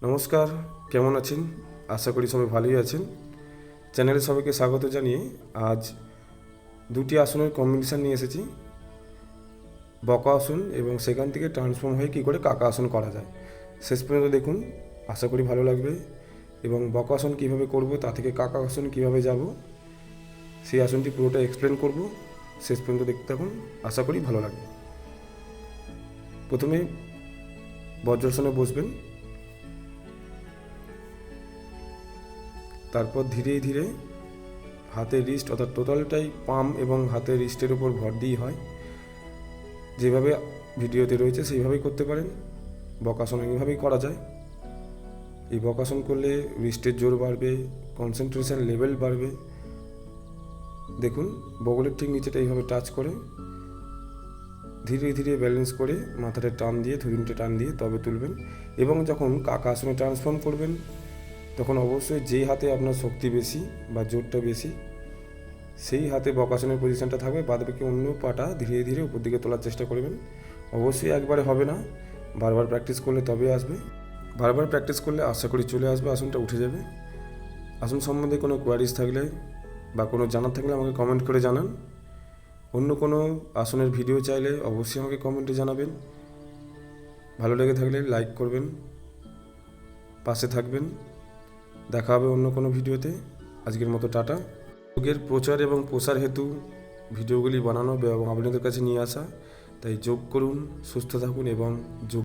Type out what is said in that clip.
নমস্কার, কেমন আছেন? আশা করি সবাই ভালোই আছেন। চ্যানেলে সবাইকে স্বাগত জানিয়ে আজ দুটি আসনের কম্বিনেশান নিয়ে এসেছি, বকা আসন এবং সেখান থেকে ট্রান্সফর্ম হয়ে কী করে কাকা আসন করা যায়। শেষ পর্যন্ত দেখুন, আশা করি ভালো লাগবে। এবং বকা আসন কীভাবে করব, তা থেকে কাকা আসন কীভাবে যাব, সেই আসনটি পুরোটা এক্সপ্লেন করব। শেষ পর্যন্ত দেখতে থাকুন, আশা করি ভালো লাগবে। প্রথমে বজ্রাসনে বসবেন, তারপর ধীরে ধীরে হাতের রিস্ট অর্থাৎ টোটালটাই পাম এবং হাতের রিস্টের উপর ভর দিয়ে হয়। যেভাবে ভিডিওতে রয়েছে সেইভাবেই করতে পারেন। বকাসন এইভাবেই করা যায়। এই বকাসন করলে রিস্টের জোর বাড়বে, কনসেন্ট্রেশন লেভেল বাড়বে। দেখুন, বগলের ঠিক নিচেটা এইভাবে টাচ করে ধীরে ধীরে ব্যালেন্স করে মাথাটা টান দিয়ে, থুরিনটা টান দিয়ে তবে তুলবেন। এবং যখন কাকা আসনে ট্রান্সফর্ম করবেন, তখন অবশ্যই যে হাতে আপনার শক্তি বেশি বা জোরটা বেশি, সেই হাতে বকাসনের পজিশনটা থাকবে। বাদবাকি অন্য পাটা ধীরে ধীরে উপর দিকে তোলার চেষ্টা করবেন। অবশ্যই একবারে হবে না, বারবার প্র্যাকটিস করলে তবে আসবে। বারবার প্র্যাকটিস করলে আশা করি চলে আসবে, আসনটা উঠে যাবে। আসন সম্বন্ধে কোনো কোয়ারিজ থাকলে বা কোনো জানার থাকলে আমাকে কমেন্ট করে জানান। অন্য কোনো আসনের ভিডিও চাইলে অবশ্যই আমাকে কমেন্টে জানাবেন। ভালো লেগে থাকলে লাইক করবেন, পাশে থাকবেন। দেখা হবে অন্য কোনো ভিডিওতে। আজকের মতো টাটা। যোগের প্রচার এবং প্রসার হেতু ভিডিওগুলি বানানো এবং আপনাদের কাছে নিয়ে আসা। তাই যোগ করুন, সুস্থ থাকুন এবং যোগ